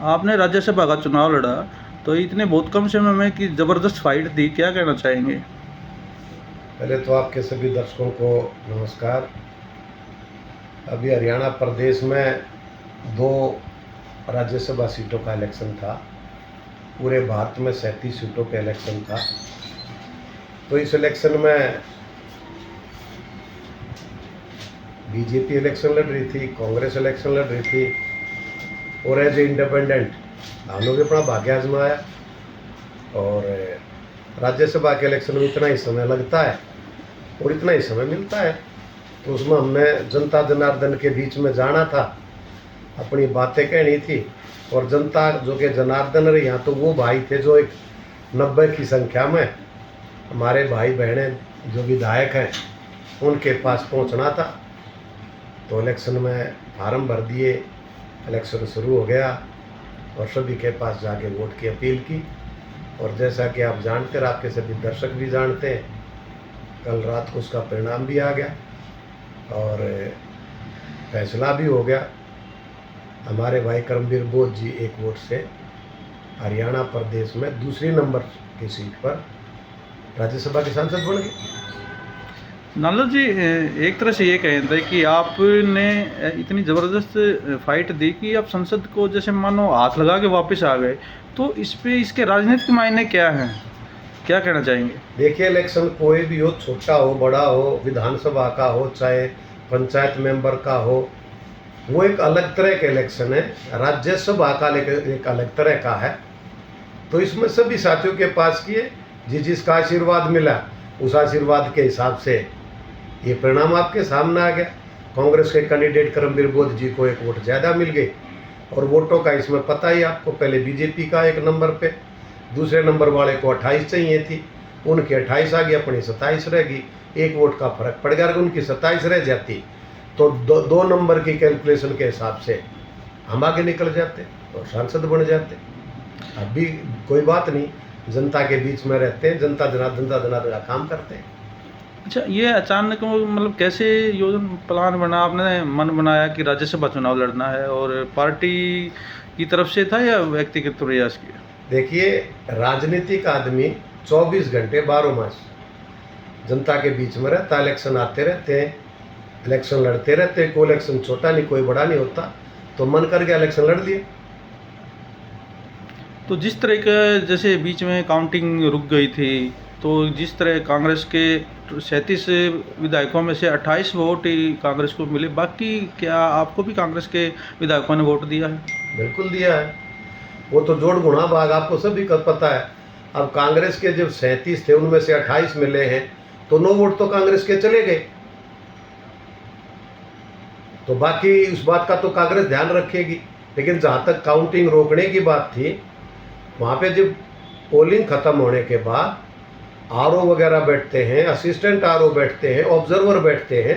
आपने राज्यसभा का चुनाव लड़ा, तो इतने बहुत कम समय में कि ज़बरदस्त फाइट थी, क्या कहना चाहेंगे? पहले तो आपके सभी दर्शकों को नमस्कार। अभी हरियाणा प्रदेश में 2 राज्यसभा सीटों का इलेक्शन था। पूरे भारत में 37 सीटों का इलेक्शन था। तो इस इलेक्शन में बीजेपी इलेक्शन लड़ रही थी, कांग्रेस इलेक्शन लड़ रही थी, और एज ए इंडिपेंडेंट हम लोग अपना भाग्य आजमाया। और राज्यसभा के इलेक्शन में इतना ही समय लगता है और इतना ही समय मिलता है, तो उसमें हमने जनता जनार्दन के बीच में जाना था, अपनी बातें कहनी थी। और जनता जो कि जनार्दन रही, यहाँ तो वो भाई थे जो एक 90 की संख्या में हमारे भाई बहनें जो विधायक हैं उनके पास पहुँचना था। तो इलेक्शन में फार्म भर दिए, इलेक्शन शुरू हो गया और सभी के पास जाके वोट की अपील की। और जैसा कि आप जानते हैं, आपके सभी दर्शक भी जानते हैं, कल रात को उसका परिणाम भी आ गया और फैसला भी हो गया। हमारे भाई करमवीर बोध जी एक वोट से हरियाणा प्रदेश में दूसरी नंबर की सीट पर राज्यसभा के सांसद बन गए। नालो जी, एक तरह से ये कहना था कि आपने इतनी ज़बरदस्त फाइट दी कि आप संसद को जैसे मानो हाथ लगा के वापस आ गए, तो इस पे इसके राजनीतिक मायने क्या हैं, क्या कहना चाहेंगे? देखिए, इलेक्शन कोई भी हो, छोटा हो बड़ा हो, विधानसभा का हो चाहे पंचायत मेंबर का हो, वो एक अलग तरह का इलेक्शन है। राज्यसभा का एक अलग तरह का है। तो इसमें सभी साथियों के पास किए, जिसका आशीर्वाद मिला उस आशीर्वाद के हिसाब से ये परिणाम आपके सामने आ गया। कांग्रेस के कैंडिडेट करमवीर बोध जी को एक वोट ज़्यादा मिल गई। और वोटों का इसमें पता ही आपको, पहले बीजेपी का 1 नंबर पे, दूसरे नंबर वाले को 28 चाहिए थी, उनकी 28 आ गई, अपनी 27 रह गई। 1 वोट का फर्क पड़ गया। अगर उनकी 27 रह जाती तो 2 नंबर की कैलकुलेशन के हिसाब से हम आगे निकल जाते और सांसद बन जाते। अभी कोई बात नहीं, जनता के बीच में रहते हैं, जनता जनार्दन का काम करते हैं। अच्छा, ये अचानक मतलब कैसे योजना प्लान बना, आपने मन बनाया कि राज्यसभा चुनाव लड़ना है, और पार्टी की तरफ से था या व्यक्तिगत प्रयास किया? देखिए, राजनीतिक आदमी 24 घंटे 12 मास जनता के बीच में रहता, इलेक्शन आते रहते हैं, इलेक्शन लड़ते रहते हैं। कोई इलेक्शन छोटा नहीं, कोई बड़ा नहीं होता। तो मन कर गया, इलेक्शन लड़ लिए। तो जिस तरह का जैसे बीच में काउंटिंग रुक गई थी, तो जिस तरह कांग्रेस के 37 विधायकों में से 28 वोट ही कांग्रेस को मिले, बाकी क्या आपको भी कांग्रेस के विधायकों ने वोट दिया है? बिल्कुल दिया है। वो तो जोड़ गुणा भाग आपको सभी का पता है। अब कांग्रेस के जब 37 थे, उनमें से 28 मिले हैं, तो 9 वोट तो कांग्रेस के चले गए। तो बाकी उस बात का तो कांग्रेस ध्यान रखेगी। लेकिन जहाँ तक काउंटिंग रोकने की बात थी, वहाँ पे जब पोलिंग खत्म होने के बाद आरओ वगैरह बैठते हैं, असिस्टेंट आरओ बैठते हैं, ऑब्जर्वर बैठते हैं,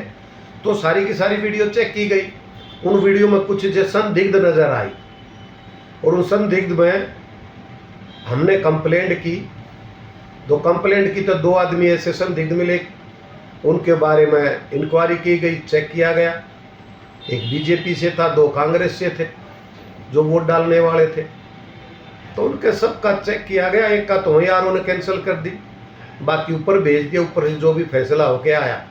तो सारी की सारी वीडियो चेक की गई। उन वीडियो में कुछ जो संदिग्ध नज़र आई, और उन संदिग्ध में हमने कंप्लेंट की। तो कंप्लेंट की तो 2 आदमी ऐसे संदिग्ध मिले, उनके बारे में इंक्वायरी की गई, चेक किया गया। एक बीजेपी से था, 2 कांग्रेस से थे जो वोट डालने वाले थे। तो उनके सबका चेक किया गया। एक का तो यार उन्होंने कैंसिल कर दी, बाकी ऊपर भेज दिया। ऊपर से जो भी फैसला होके आया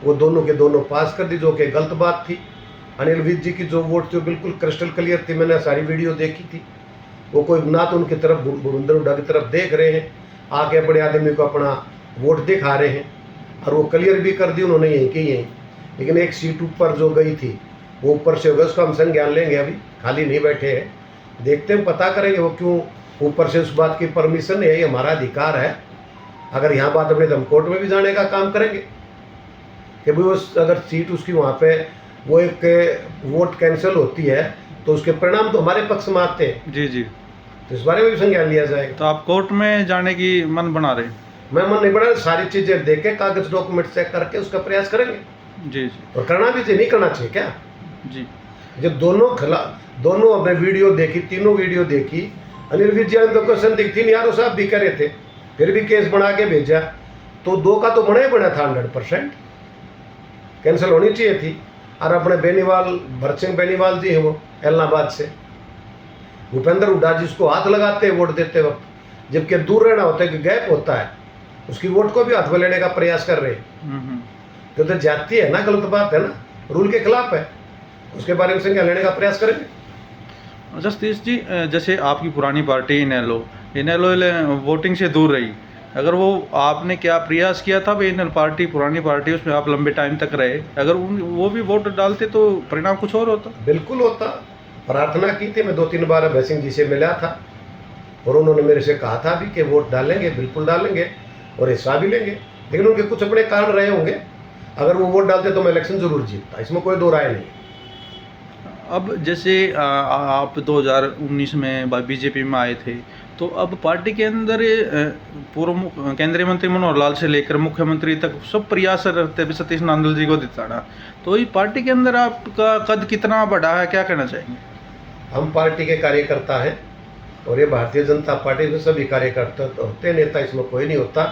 वो दोनों के दोनों पास कर दी, जो कि गलत बात थी। अनिल विज जी की जो वोट थी बिल्कुल क्रिस्टल क्लियर थी, मैंने सारी वीडियो देखी थी। वो कोई ना तो उनकी तरफ भूपेंद्र हुड्डा की तरफ देख रहे हैं, आके अपने आदमी को अपना वोट दिखा रहे हैं, और वो क्लियर भी कर दी उन्होंने यहीं की यहीं। लेकिन एक सीट ऊपर जो गई थी वो ऊपर से होगा, उसका हम संज्ञान लेंगे। अभी खाली नहीं बैठे हैं, देखते हैं, पता करेंगे वो क्यों ऊपर से। उस बात की परमिशन है, ये हमारा अधिकार है। अगर यहाँ बात अपने तो हम कोर्ट में भी जाने का काम करेंगे कि भाई वो अगर सीट उसकी वहाँ पे वो एक वोट कैंसिल होती है तो उसके परिणाम तो हमारे पक्ष में आते हैं। जी जी। तो इस बारे में भी संज्ञान लिया जाएगा। तो आप कोर्ट में जाने की मन बना रहे हैं? मैं मन नहीं बना, सारी चीज़ें देख के कागज डॉक्यूमेंट चेक करके उसका प्रयास करेंगे। जी जी। और करना भी चाहिए, नहीं करना चाहिए क्या? जी। जब दोनों हमने वीडियो देखी, तीनों वीडियो देखी, अनिल विजय तो क्वेश्चन दिखती नहीं, यार साहब भी करे थे, फिर भी केस बना के भेजा। तो 2 का तो बना ही बना था, 100% कैंसिल होनी चाहिए थी। और अपने बेनीवाल, भरत सिंह बेनीवाल जी हैं, वो इलाहाबाद से, भूपेंद्र हुड्डा जिसको हाथ लगाते हैं वोट देते वक्त, जबकि दूर रहना होता है कि गैप होता है, उसकी वोट को भी हाथ में लेने का प्रयास कर रहे हैं। तो जाती है ना, गलत बात है ना, रूल के खिलाफ है, उसके बारे में संज्ञान लेने का प्रयास करेंगे। अच्छा सतीश जी, जैसे आपकी पुरानी पार्टी इनेलो वोटिंग से दूर रही, अगर वो आपने क्या प्रयास किया था भाई इनेलो पार्टी पुरानी पार्टी उसमें आप लंबे टाइम तक रहे, अगर वो भी वोट डालते तो परिणाम कुछ और होता? बिल्कुल होता। प्रार्थना की थी, मैं 2-3 बार अभय सिंह जी से मिला था और उन्होंने मेरे से कहा था भी कि वोट डालेंगे, बिल्कुल डालेंगे और हिस्सा भी लेंगे, लेकिन उनके कुछ अपने कारण रहे होंगे। अगर वो वोट डालते तो मैं इलेक्शन जरूर जीतता, इसमें कोई दो राय नहीं। अब जैसे आप 2019 में बीजेपी में आए थे, तो अब पार्टी के अंदर पूर्व केंद्रीय मंत्री मनोहर लाल से लेकर मुख्यमंत्री तक सब प्रयास रहते हैं सतीश नांदल जी को जिताना, तो ये पार्टी के अंदर आपका कद कितना बढ़ा है, क्या कहना चाहेंगे? हम पार्टी के कार्यकर्ता हैं और ये भारतीय जनता पार्टी में सभी कार्यकर्ता तो होते हैं, नेता इसमें कोई नहीं होता,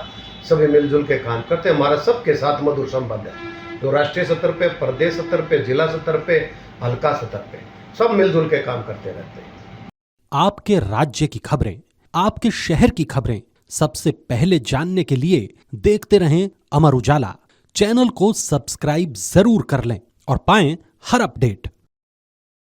सभी मिलजुल के काम करते हैं। हमारा सबके साथ मधुर संबंध है, जो राष्ट्रीय स्तर पे, प्रदेश स्तर पे, जिला स्तर पे, हल्का स्तर पे, सब मिलजुल के काम करते रहते हैं। आपके राज्य की खबरें, आपके शहर की खबरें सबसे पहले जानने के लिए देखते रहें अमर उजाला। चैनल को सब्सक्राइब जरूर कर लें और पाएं हर अपडेट।